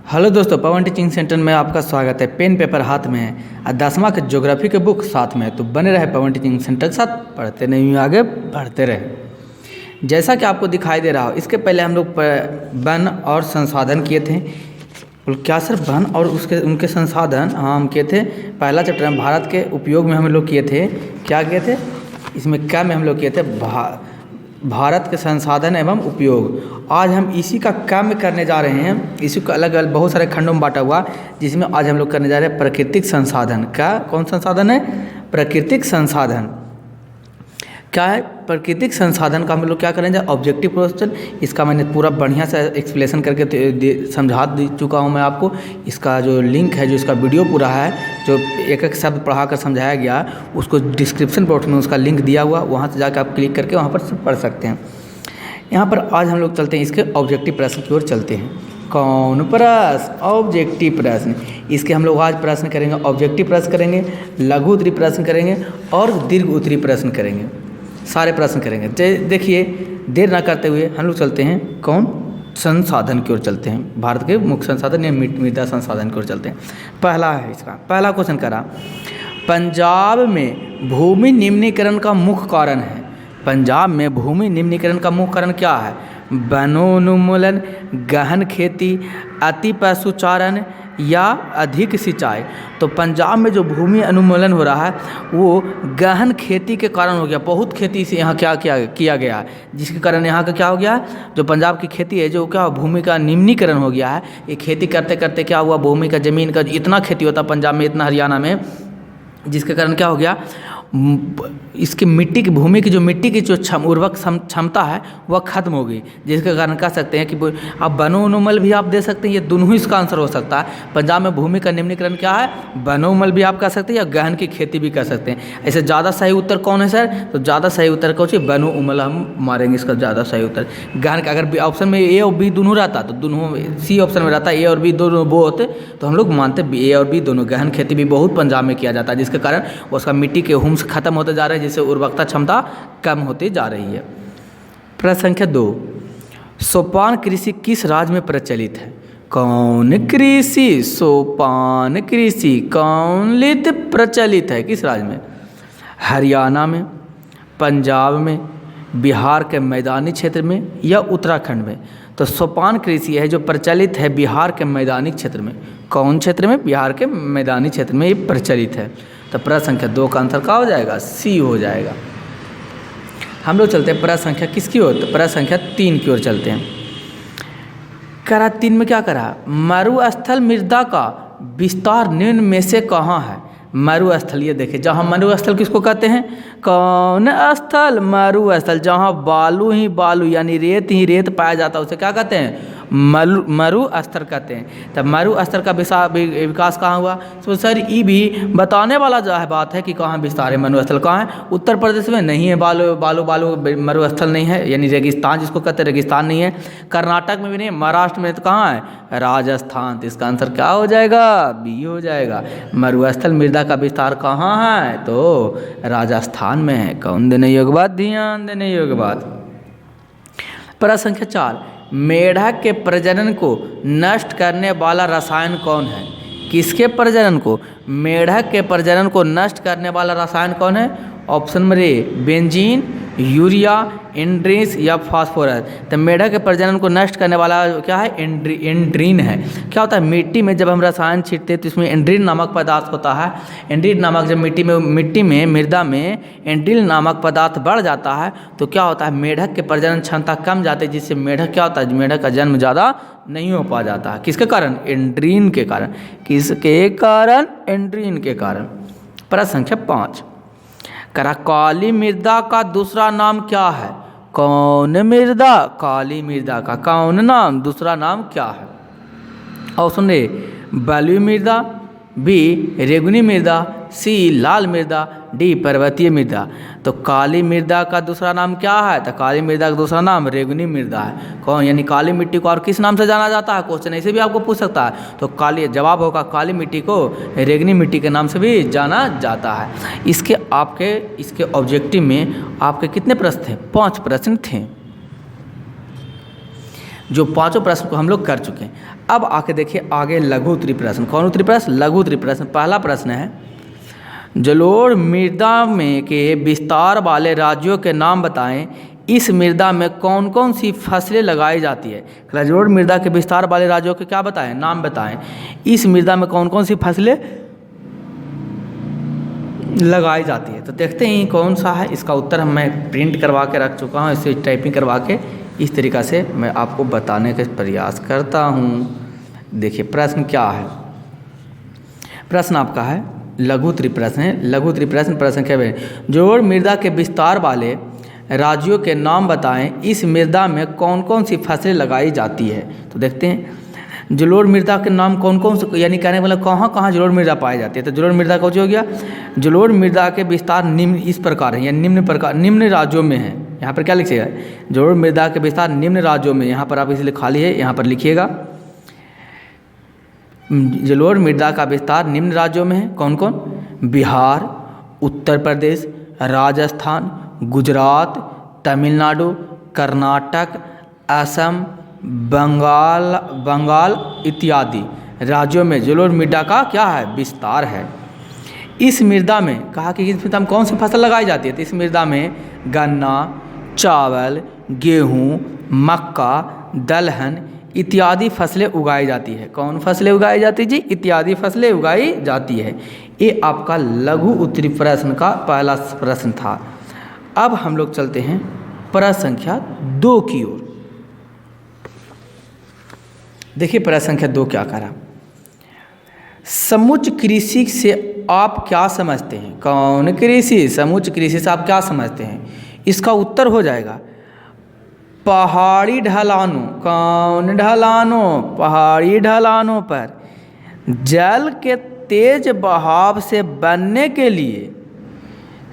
Hello दोस्तों, पवन teaching centre में आपका स्वागत है। पेन पेपर हाथ में है और 10वां के ज्योग्राफी के बुक साथ में है, तो बने रहे पवन टीचिंग सेंटर के साथ, पढ़ते नहीं आगे बढ़ते रहे। जैसा कि आपको दिखाई दे रहा हो, इसके पहले हम लोग वन और संसाधन किए थे। क्या सर, वन और उनके संसाधन? हाँ, हम किए थे। पहला चैप्टर में भारत के उपयोग में हम लोग किए थे। क्या किए थे इसमें? क्या में हम लोग किए थे? भारत के संसाधन एवं उपयोग। आज हम इसी का काम करने जा रहे हैं। इसी को अलग अलग बहुत सारे खंडों में बांटा हुआ, जिसमें आज हम लोग करने जा रहे हैं प्राकृतिक संसाधन। क्या, कौन संसाधन है? प्राकृतिक संसाधन। क्या है प्राकृतिक संसाधन का? हम लोग क्या करेंगे? Objective question. इसका मैंने पूरा बढ़िया से एक्सप्लेनेशन करके समझा दे चुका हूँ मैं आपको। इसका जो लिंक है, जो इसका वीडियो पूरा है, जो एक एक शब्द पढ़ा कर समझाया गया, उसको डिस्क्रिप्शन बॉक्स में उसका लिंक दिया हुआ, वहाँ से जाकर आप क्लिक करके वहाँ पर पढ़ सकते हैं। यहाँ पर आज हम लोग चलते हैं इसके ऑब्जेक्टिव प्रश्न की ओर चलते हैं। कौन प्रश्न? ऑब्जेक्टिव प्रश्न। इसके हम लोग आज प्रश्न करेंगे। ऑब्जेक्टिव प्रश्न करेंगे, लघु उत्तरीय प्रश्न करेंगे और दीर्घ उत्तरीय प्रश्न करेंगे। सारे प्रश्न करेंगे। देखिए, देर ना करते हुए हम लोग चलते हैं कौन? संसाधन की ओर चलते हैं। भारत के मुख्य संसाधन या मृदा संसाधन की ओर चलते हैं। पहला है इसका, पहला क्वेश्चन करा, पंजाब में भूमि निम्नीकरण का मुख्य कारण है। पंजाब में भूमि निम्नीकरण का मुख्य कारण क्या है? वनोन्मूलन, गहन खेती, अति पशुचारण या अधिक सिंचाई। तो पंजाब में जो भूमि अनुमूलन हो रहा है वो गहन खेती के कारण हो गया। बहुत खेती से यहाँ क्या किया गया है, जिसके कारण यहाँ का क्या हो गया? जो पंजाब की खेती है, जो क्या भूमि का निम्नीकरण हो गया है। ये खेती करते करते क्या हुआ, भूमि का, ज़मीन का इतना खेती होता पंजाब में, इतना हरियाणा में, जिसके कारण क्या हो गया, इसकी मिट्टी की, भूमि की, जो मिट्टी की जो उर्वरक क्षमता है वह खत्म हो गई। जिसके कारण कह सकते हैं कि अब वनोन्मूलन भी आप दे सकते हैं। ये दोनों ही इसका आंसर हो सकता है। पंजाब में भूमि का निम्नीकरण क्या है? वनोन्मूलन भी आप कह सकते हैं या गहन की खेती भी कह सकते हैं। ऐसे ज़्यादा सही उत्तर कौन है सर? तो ज़्यादा सही उत्तर कौन सी? वनोन्मूलन हम मारेंगे इसका ज़्यादा सही उत्तर। गहन का अगर ऑप्शन में ए और बी दोनों रहता तो दोनों, सी ऑप्शन में रहता ए और बी दोनों वो होते तो हम लोग मानते ए और बी दोनों। गहन खेती भी बहुत पंजाब में किया जाता है, जिसके कारण उसका मिट्टी के हुम्स खत्म होते जा रहे हैं, जिससे उर्वरकता क्षमता कम होती जा रही है। प्रश्न संख्या 2, सोपान कृषि किस राज्य में प्रचलित है? कौन कृषि? सोपान कृषि कौन प्रचलित है? किस राज्य में? हरियाणा में, पंजाब में, बिहार के मैदानी क्षेत्र में या उत्तराखंड में? तो सोपान कृषि है जो प्रचलित है बिहार के मैदानी क्षेत्र में। कौन क्षेत्र में? बिहार के मैदानी क्षेत्र में ये प्रचलित है। तो प्रश्न संख्या 2 का आंसर क्या हो जाएगा? सी हो जाएगा। हम लोग चलते हैं प्रश्न संख्या किसकी ओर? तो प्रश्न संख्या 3 की ओर चलते हैं। करा 3 में क्या करा? मरुस्थल मृदा का विस्तार निम्न में से कहाँ है? मरुस्थल, ये देखिए, जहाँ मरुस्थल किसको कहते हैं? कौन स्थल? मरुस्थल। जहाँ बालू ही बालू यानी रेत ही रेत पाया जाता है उसे क्या कहते हैं? मरुस्थल कहते हैं। तब मरुस्थल का विकास कहाँ हुआ? तो सर ये भी बताने वाला जो है बात है कि कहाँ विस्तार है। मरुस्थल कहाँ है? उत्तर प्रदेश में नहीं है। बालू मरुस्थल नहीं है, यानी रेगिस्तान जिसको कहते हैं, रेगिस्तान नहीं है। कर्नाटक में भी नहीं, महाराष्ट्र में तो कहाँ है? राजस्थान। तो इसका आंसर क्या हो जाएगा? बी हो जाएगा। मरुस्थल मृदा का विस्तार कहाँ है? तो राजस्थान में है। कौन देने योग्य बात? ध्यान देने योग्य बात। प्रश्न संख्या 4, मेढक के प्रजनन को नष्ट करने वाला रसायन कौन है? किसके प्रजनन को? मेढक के प्रजनन को नष्ट करने वाला रसायन कौन है? Option number A, benzene, urea, एंड्रीन या फास्फोरस। तो मेढक के प्रजनन को नष्ट करने वाला क्या है? एंड्रीन है। क्या होता है, मिट्टी में जब हम रसायन छींटते हैं तो इसमें एंड्रीन नामक पदार्थ होता है। एंड्रीन नामक, जब मिट्टी में मृदा में एंड्रीन नामक पदार्थ बढ़ जाता है तो क्या होता है, मेढक के प्रजनन क्षमता कम जाती है, जिससे मेढक क्या होता है, मेढक का जन्म ज़्यादा नहीं हो पा जाता है। किसके कारण? एंड्रीन के कारण। किसके कारण? एंड्रीन के कारण। प्रश्न संख्या 5, करा काली मृदा का दूसरा नाम क्या है? कौन मृदा? काली मृदा का कौन नाम? दूसरा नाम क्या है? ऑप्शन ए, बलुई मृदा, बी रेगुनी मृदा, सी लाल मृदा, डी पर्वतीय मृदा। तो काली मृदा का दूसरा नाम क्या है? तो काली मृदा का दूसरा नाम रेगुनी मृदा है। कौन, यानी काली मिट्टी को और किस नाम से जाना जाता है? क्वेश्चन ऐसे भी आपको पूछ सकता है। तो काली, जवाब होगा काली मिट्टी को रेगुनी मिट्टी के नाम से भी जाना जाता है। इसके ऑब्जेक्टिव में आपके कितने प्रश्न थे? 5 प्रश्न थे। जो पांचों प्रश्न को हम लोग कर चुके हैं। अब आके देखिए आगे लघु उत्तरी प्रश्न। कौन उत्तरी प्रश्न? लघु उत्तरी प्रश्न। पहला प्रश्न है, जलोढ़ मृदा में के विस्तार वाले राज्यों के नाम बताएं। इस मृदा में कौन कौन सी फसलें लगाई जाती है? जलोढ़ मृदा के विस्तार वाले राज्यों के क्या बताएं? नाम बताएं। इस मृदा में कौन कौन सी फसलें लगाई जाती है? तो देखते हैं कौन सा है। इसका उत्तर मैं प्रिंट करवा के रख चुका हूँ, इसे टाइपिंग करवा के इस तरीक़ा से मैं आपको बताने का प्रयास करता हूँ। देखिए प्रश्न क्या है। प्रश्न आपका है लघु उत्तरी प्रश्न है। लघु उत्तरी प्रश्न क्या है? जलोढ़ मृदा के विस्तार वाले राज्यों के नाम बताएं। इस मृदा में कौन कौन सी फसलें लगाई जाती है? तो देखते हैं जलोढ़ मृदा के नाम कौन कौन से, यानी कहने वाला कहाँ कहाँ जलोढ़ मृदा पाई जाती है। तो जलोढ़ मृदा का हो गया, जलोढ़ मृदा के विस्तार निम्न इस प्रकार है, या निम्न राज्यों में है। यहाँ पर क्या लिखिएगा? जलोढ़ मृदा के विस्तार निम्न राज्यों में। यहाँ पर आप इसलिए खाली है, यहाँ पर लिखिएगा जलोढ़ मृदा का विस्तार निम्न राज्यों में है। कौन कौन? बिहार, उत्तर प्रदेश, राजस्थान, गुजरात, तमिलनाडु, कर्नाटक, असम, बंगाल इत्यादि राज्यों में जलोढ़ मृदा का क्या है? विस्तार है। इस मृदा में कहा कि इस मृदा में कौन सी फसल लगाई जाती है? तो इस मृदा में गन्ना, चावल, गेहूँ, मक्का, दलहन इत्यादि फसलें उगाई जाती है। कौन फसलें उगाई जाती है जी? इत्यादि फसलें उगाई जाती है। ये आपका लघु उत्तरी प्रश्न का पहला प्रश्न था। अब हम लोग चलते हैं प्रश्न संख्या 2 की ओर। देखिए प्रश्न संख्या 2 क्या करा। समुच्च कृषि से आप क्या समझते हैं? कौन कृषि? समुच्च कृषि से आप क्या समझते हैं? इसका उत्तर हो जाएगा पहाड़ी ढलानों। कौन ढलानों? पहाड़ी ढलानों पर जल के तेज बहाव से बनने के लिए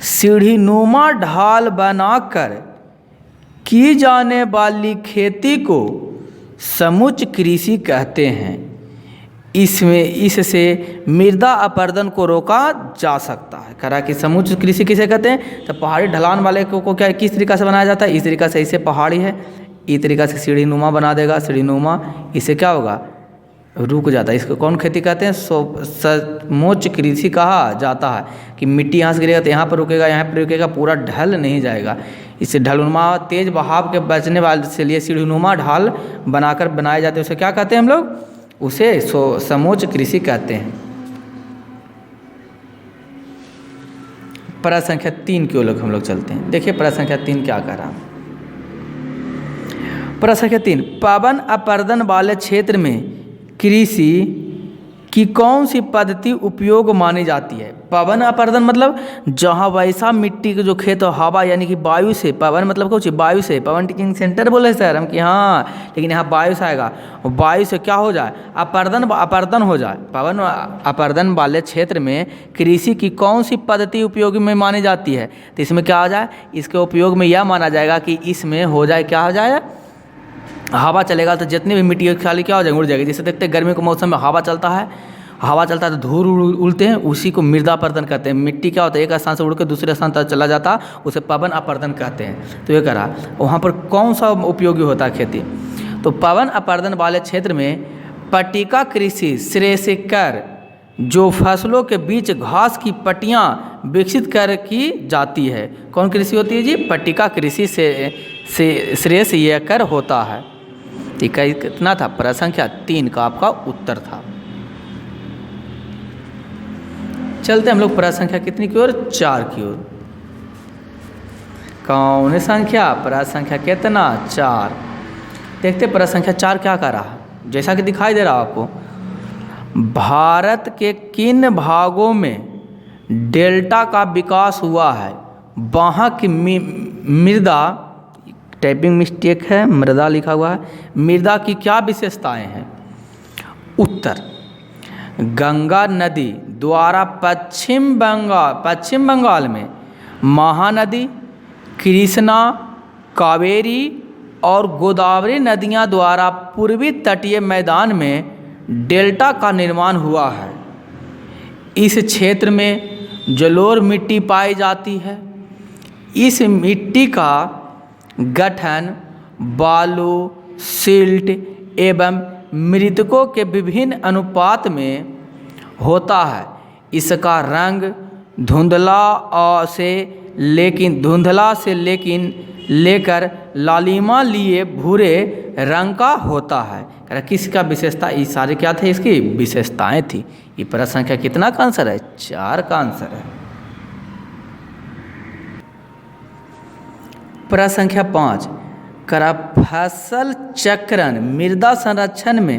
सीढ़ीनुमा ढाल बनाकर की जाने वाली खेती को समुच्च कृषि कहते हैं। इससे मृदा अपरदन को रोका जा सकता है। करा कि समुच्च कृषि किसे कहते हैं? तो पहाड़ी ढलान वाले को क्या किस तरीक़ा से बनाया जाता है? इस तरीक़ा से, इसे पहाड़ी है, इस तरीक़ा से सीढ़ीनुमा बना देगा। सीढ़ीनुमा, इससे क्या होगा? रुक जाता है। इसको कौन खेती कहते हैं? समुच्च कृषि कहा जाता है कि मिट्टी यहाँ से गिरेगा तो यहाँ पर रुकेगा, यहाँ पर रुकेगा, पूरा ढल नहीं जाएगा। इससे ढलनुमा तेज बहाव के बचने वाले से लिए सीढ़ीनुमा ढाल बनाकर बनाए जाते हैं। उसे क्या कहते हैं हम लोग? उसे समुच्च कृषि कहते हैं। प्रश्न संख्या 3 की ओर हम लोग चलते हैं। देखिए प्रश्न संख्या 3 क्या कह रहा। प्रश्न संख्या 3, पवन अपरदन वाले क्षेत्र में कृषि की कौन सी पद्धति उपयोग मानी जाती है? पवन अपरदन मतलब जहाँ वैसा मिट्टी के जो खेत हवा यानी कि वायु से, पवन मतलब कुछ वायु से, पवन टीचिंग सेंटर बोले सर हम कि हाँ, लेकिन यहाँ वायु से आएगा। वायु से क्या हो जाए? अपरदन हो जाए। पवन अपरदन वाले क्षेत्र में कृषि की कौन सी पद्धति उपयोग में मानी जाती है? तो इसमें क्या हो जाए? इसके उपयोग में यह माना जाएगा कि इसमें हो जाए, क्या हो जाए? हवा चलेगा तो जितनी भी मिट्टी खाली क्या हो जाएगी? उड़ जाएगी। जैसे देखते हैं गर्मी के मौसम में हवा चलता है तो धूल उड़ते हैं, उसी को मृदा अपरदन कहते हैं। मिट्टी क्या होता है? एक स्थान से उड़ के दूसरे स्थान तक चला जाता, उसे पवन अपरदन कहते हैं। तो ये करा वहाँ पर कौन सा उपयोगी होता है खेती? तो पवन अपरदन वाले क्षेत्र में पट्टिका कृषि श्रेयस्कर, जो फसलों के बीच घास की पट्टियाँ विकसित कर की जाती है। कौन कृषि होती है जी? पट्टिका कृषि से श्रेयस्कर होता है। ठीक है, कितना था? प्रश्न संख्या 3 का आपका उत्तर था। चलते हम लोग प्रश्न संख्या कितनी की ओर? 4 की ओर। कौन संख्या? प्रश्न संख्या कितना? 4। देखते प्रश्न संख्या 4 क्या कर रहा है। जैसा कि दिखाई दे रहा है आपको, भारत के किन भागों में डेल्टा का विकास हुआ है? वहाँ की मृदा, टाइपिंग मिस्टेक है, मृदा लिखा हुआ है। मृदा की क्या विशेषताएं हैं? उत्तर, गंगा नदी द्वारा पश्चिम बंगाल में महानदी, कृष्णा, कावेरी और गोदावरी नदियां द्वारा पूर्वी तटीय मैदान में डेल्टा का निर्माण हुआ है। इस क्षेत्र में जलोढ़ मिट्टी पाई जाती है। इस मिट्टी का गठन बालू, सिल्ट एवं मृतकों के विभिन्न अनुपात में होता है। इसका रंग धुंधला से लेकर लालिमा लिए भूरे रंग का होता है। किसका विशेषता, ये सारे क्या थे, इसकी विशेषताएं थी। ये प्रश्न संख्या कितना का आंसर है, 4 का आंसर है। प्रश्न संख्या 5, फसल चक्रण मृदा संरक्षण में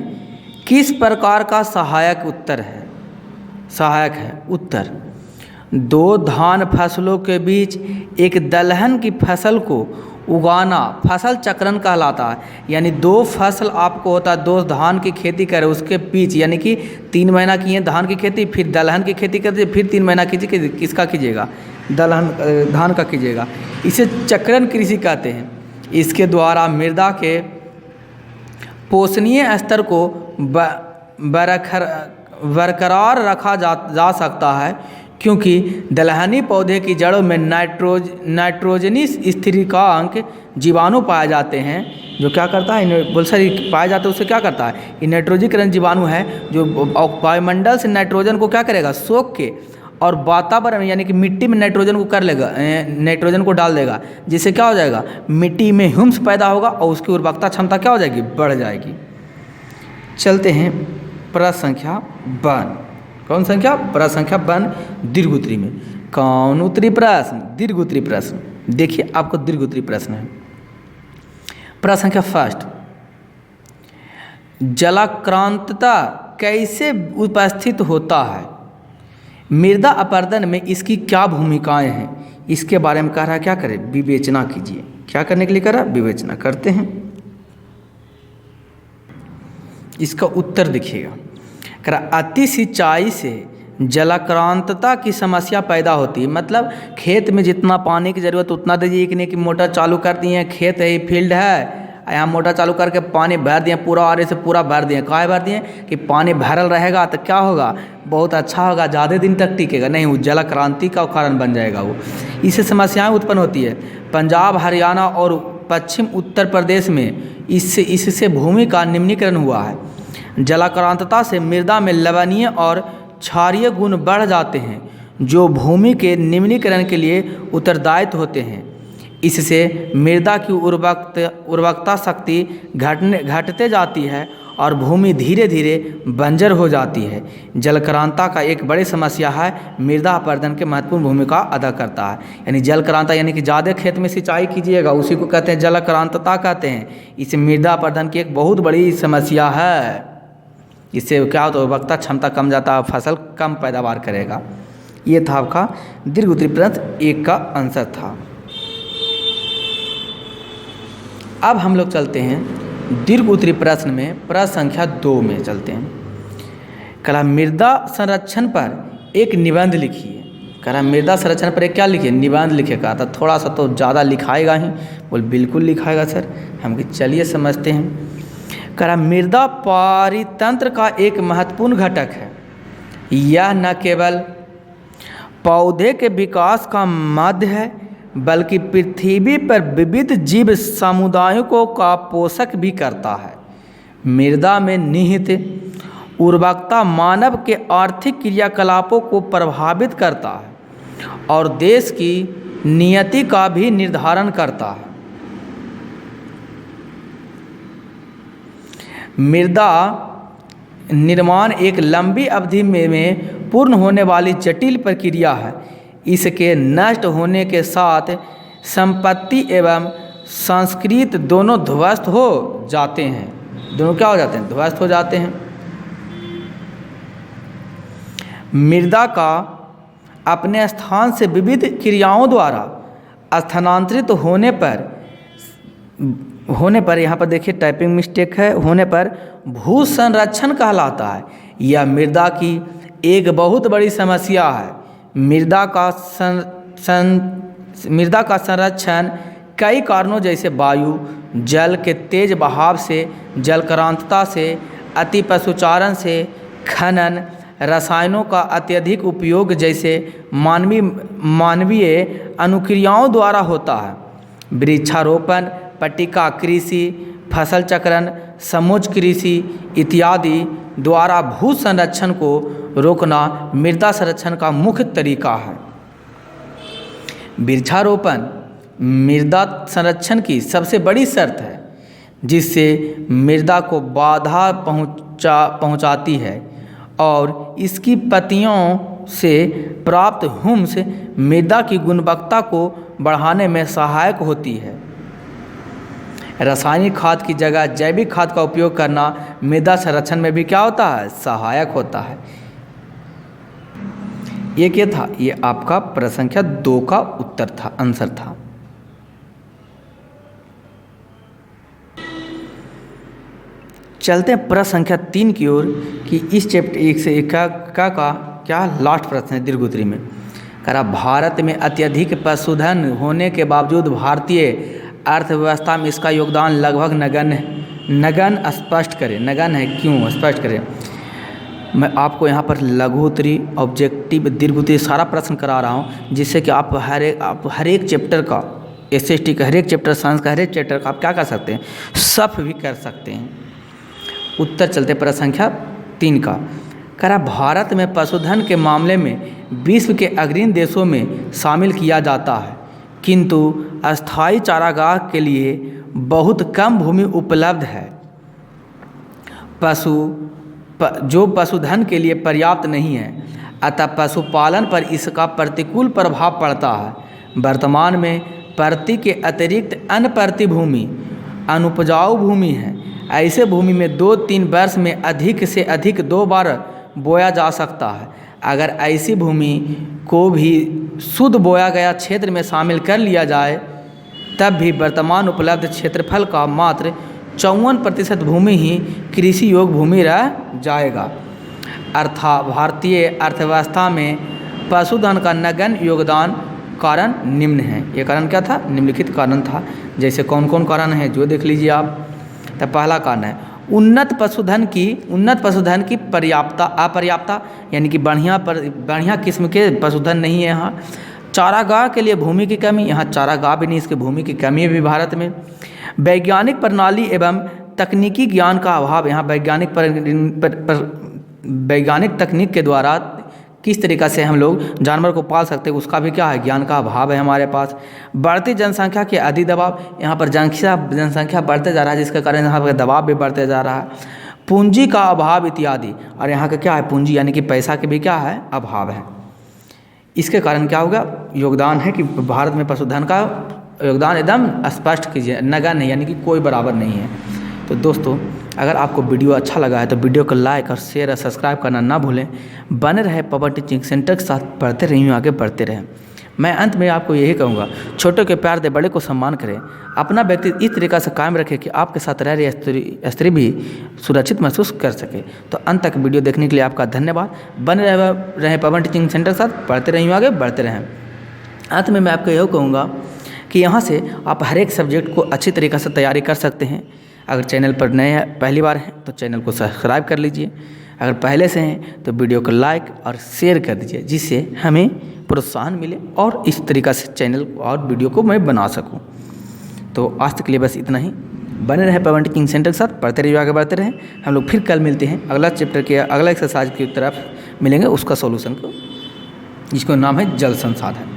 किस प्रकार का सहायक है। उत्तर, 2 धान फसलों के बीच एक दलहन की फसल को उगाना फसल चक्रण कहलाता है। यानी 2 फसल आपको होता है, 2 धान की खेती करें, उसके बीच यानी कि 3 महीना किए धान की खेती, फिर दलहन की खेती करते, फिर 3 महीना कीजिए, किसका कीजिएगा, धान का कीजिएगा। इसे चक्रण कृषि कहते हैं। इसके द्वारा मृदा के पोषणीय स्तर को बरकरार रखा जा सकता है, क्योंकि दलहनी पौधे की जड़ों में नाइट्रोजनी स्थिरांक जीवाणु पाए जाते हैं, जो क्या करता है, पाए जाते हैं, उससे क्या करता है, ये नाइट्रोजीकरण जीवाणु है जो वायुमंडल से नाइट्रोजन को क्या करेगा, सोख के और वातावरण यानी कि मिट्टी में नाइट्रोजन को नाइट्रोजन को डाल देगा, जिससे क्या हो जाएगा, मिट्टी में ह्यूमस पैदा होगा और उसकी उर्वरकता क्षमता क्या हो जाएगी, बढ़ जाएगी। चलते हैं प्रश्न संख्या 52। कौन संख्या, प्रश्न संख्या 52 दीर्घ उत्तरी में। कौन उत्तरी प्रश्न, दीर्घ उत्तरी प्रश्न। देखिए आपको दीर्घ उत्तरी प्रश्न है। प्रश्न संख्या 1, जलाक्रांतता कैसे उपस्थित होता है। मृदा अपरदन में इसकी क्या भूमिकाएं हैं, इसके बारे में कह रहा है, क्या करें, विवेचना कीजिए। क्या करने के लिए कह रहा है, विवेचना करते हैं। इसका उत्तर देखिएगा, कह रहा अति सिंचाई से जलाक्रांतता की समस्या पैदा होती है। मतलब खेत में जितना पानी की ज़रूरत उतना दीजिए, कि नहीं कि मोटर चालू कर दिए, खेत है, फील्ड है, यहाँ मोटर चालू करके पानी भर दिए, पूरा आरे से पूरा भर दिए, काहे भर दिए कि पानी भरल रहेगा तो क्या होगा, बहुत अच्छा होगा, ज़्यादा दिन तक टिकेगा, नहीं वो जलाक्रांति का कारण बन जाएगा। वो इससे समस्याएं उत्पन्न होती है। पंजाब, हरियाणा और पश्चिम उत्तर प्रदेश में इससे भूमि का निम्नीकरण हुआ है। जलाक्रांतता से मृदा में लवणीय और क्षारीय गुण बढ़ जाते हैं, जो भूमि के निम्नीकरण के लिए उत्तरदायित्व होते हैं। इससे मृदा की उर्वरकता शक्ति घटते जाती है और भूमि धीरे धीरे बंजर हो जाती है। जलाक्रांतता का एक बड़ी समस्या है, मृदा अपरदन की महत्वपूर्ण भूमिका अदा करता है। यानी जलाक्रांतता यानी कि ज़्यादा खेत में सिंचाई कीजिएगा, उसी को कहते हैं जलाक्रांतता कहते हैं। इसे मृदा अपरदन की एक बहुत बड़ी समस्या है। इससे क्या होता है, उर्वरकता क्षमता कम जाता है, फसल कम पैदावार करेगा। ये था आपका दीर्घ उत्तरी प्रश्न 1 का आंसर था। अब हम लोग चलते हैं दीर्घ उत्तरी प्रश्न में, प्रश्न संख्या 2 में चलते हैं। कहा मृदा संरक्षण पर एक निबंध लिखिए। कहा मृदा संरक्षण पर एक क्या लिखिए, निबंध लिखे। कहा था थोड़ा सा तो ज़्यादा लिखाएगा ही, बोल बिल्कुल लिखाएगा सर। हम चलिए समझते हैं। कहा मृदा पारितंत्र का एक महत्वपूर्ण घटक है। यह न केवल पौधे के विकास का माध्य है, बल्कि पृथ्वी पर विविध जीव समुदायों का पोषक भी करता है। मृदा में निहित उर्वरकता मानव के आर्थिक क्रियाकलापों को प्रभावित करता है और देश की नियति का भी निर्धारण करता है। मृदा निर्माण एक लंबी अवधि में पूर्ण होने वाली जटिल प्रक्रिया है। इसके नष्ट होने के साथ संपत्ति एवं संस्कृति दोनों ध्वस्त हो जाते हैं। दोनों क्या हो जाते हैं, ध्वस्त हो जाते हैं। मृदा का अपने स्थान से विविध क्रियाओं द्वारा स्थानांतरित होने पर यहाँ पर देखिए टाइपिंग मिस्टेक है, होने पर भू संरक्षण कहलाता है। यह मृदा की एक बहुत बड़ी समस्या है। मृदा का संरक्षण कई कारणों जैसे वायु, जल के तेज बहाव से, जलाक्रांतता से, अति पशुचारण से, खनन, रसायनों का अत्यधिक उपयोग जैसे मानवीय अनुक्रियाओं द्वारा होता है। वृक्षारोपण, पट्टिका कृषि, फसल चक्रण, समोच्च कृषि इत्यादि द्वारा भू संरक्षण को रोकना मृदा संरक्षण का मुख्य तरीका है। वृक्षारोपण मृदा संरक्षण की सबसे बड़ी शर्त है, जिससे मृदा को बाधा पहुंचाती है और इसकी पत्तियों से प्राप्त ह्यूमस मृदा की गुणवत्ता को बढ़ाने में सहायक होती है। रासायनिक खाद की जगह जैविक खाद का उपयोग करना मृदा संरक्षण में भी क्या होता है, सहायक होता है। ये क्या था, ये आपका प्रश्न संख्या 2 का उत्तर था, आंसर था। चलते हैं प्रश्न संख्या 3 की ओर कि इस चैप्टर 1 से 1 का क्या लास्ट प्रश्न है दीर्घ उत्तरी में। कह रहा भारत में अत्यधिक पशुधन होने के बावजूद भारतीय अर्थव्यवस्था में इसका योगदान लगभग नगण्य स्पष्ट करें। नगण्य है क्यों, स्पष्ट करें। मैं आपको यहाँ पर लघु उत्तरी, ऑब्जेक्टिव, दीर्घ उत्तरी सारा प्रश्न करा रहा हूँ, जिससे कि आप हर एक चैप्टर का, एसएसटी का हर एक चैप्टर, साइंस का हर एक चैप्टर का आप क्या कर सकते हैं, सब भी कर सकते हैं। उत्तर चलते प्रश्न संख्या 3 का। कह रहा भारत में पशुधन के मामले में विश्व के अग्रणी देशों में शामिल किया जाता है, किंतु अस्थायी चारागाह के लिए बहुत कम भूमि उपलब्ध है। जो पशुधन के लिए पर्याप्त नहीं है, अतः पशुपालन पर इसका प्रतिकूल प्रभाव पड़ता है। वर्तमान में परती के अतिरिक्त अन्य परती भूमि अनुपजाऊ भूमि है। ऐसे भूमि में 2-3 वर्ष में अधिक से अधिक 2 बार बोया जा सकता है। अगर ऐसी भूमि को भी शुद्ध बोया गया क्षेत्र में शामिल कर लिया जाए, तब भी वर्तमान उपलब्ध क्षेत्रफल का मात्र 54% भूमि ही कृषि योग्य भूमि रह जाएगा। अर्थात भारतीय अर्थव्यवस्था में पशुधन का नगण्य योगदान कारण निम्न है। ये कारण क्या था, निम्नलिखित कारण था। जैसे कौन कौन कारण है जो देख लीजिए आप। तो पहला कारण है उन्नत पशुधन की अपर्याप्तता, यानी कि बढ़िया किस्म के पशुधन नहीं है यहाँ। चारागाह के लिए भूमि की कमी, यहाँ चारागाह भी नहीं, इसकी भूमि की कमी है भी भारत में। वैज्ञानिक प्रणाली एवं तकनीकी ज्ञान का अभाव, यहाँ वैज्ञानिक तकनीक के द्वारा किस तरीक़ा से हम लोग जानवर को पाल सकते हैं, उसका भी क्या है, ज्ञान का अभाव है हमारे पास। बढ़ती जनसंख्या के अधिक दबाव, यहाँ पर जनसंख्या बढ़ते जा रहा है, जिसके कारण यहाँ पर दबाव भी बढ़ते जा रहा है। पूंजी का अभाव इत्यादि, और यहाँ का क्या है, पूंजी यानी कि पैसा के भी क्या है, अभाव है। इसके कारण क्या होगा, योगदान है कि भारत में पशुधन का योगदान एकदम स्पष्ट कीजिए, नगण्य यानी कि कोई बराबर नहीं है। तो दोस्तों, अगर आपको वीडियो अच्छा लगा है तो वीडियो को लाइक और शेयर और सब्सक्राइब करना ना भूलें। बने रहे पवन टीचिंग सेंटर के साथ, पढ़ते रहिए, आगे बढ़ते रहें। मैं अंत में आपको यही कहूँगा, छोटों के प्यार दे, बड़े को सम्मान करें। अपना व्यक्तित्व इस तरीक़ा से कायम रखें कि आपके साथ रह रही स्त्री भी सुरक्षित महसूस कर सके। तो अंत तक वीडियो देखने के लिए आपका धन्यवाद। बने रहे पवन टीचिंग सेंटर के साथ, पढ़ते रहिए, आगे बढ़ते रहें। अंत में मैं आपको यही कहूँगा कि यहाँ से आप हर एक सब्जेक्ट को अच्छी तरीक़े से तैयारी कर सकते हैं। अगर चैनल पर नए हैं, पहली बार हैं, तो चैनल को सब्सक्राइब कर लीजिए। अगर पहले से हैं तो वीडियो को लाइक और शेयर कर दीजिए, जिससे हमें प्रोत्साहन मिले और इस तरीक़ा से चैनल और वीडियो को मैं बना सकूं। तो आज तक के लिए बस इतना ही। बने रहे पवन टीचिंग सेंटर के साथ, पढ़ते रहिए, आगे बढ़ते रहें। हम लोग फिर कल मिलते हैं अगला चैप्टर के अगला एक्सरसाइज की तरफ मिलेंगे, उसका सॉल्यूशन को, जिसका नाम है जल संसाधन।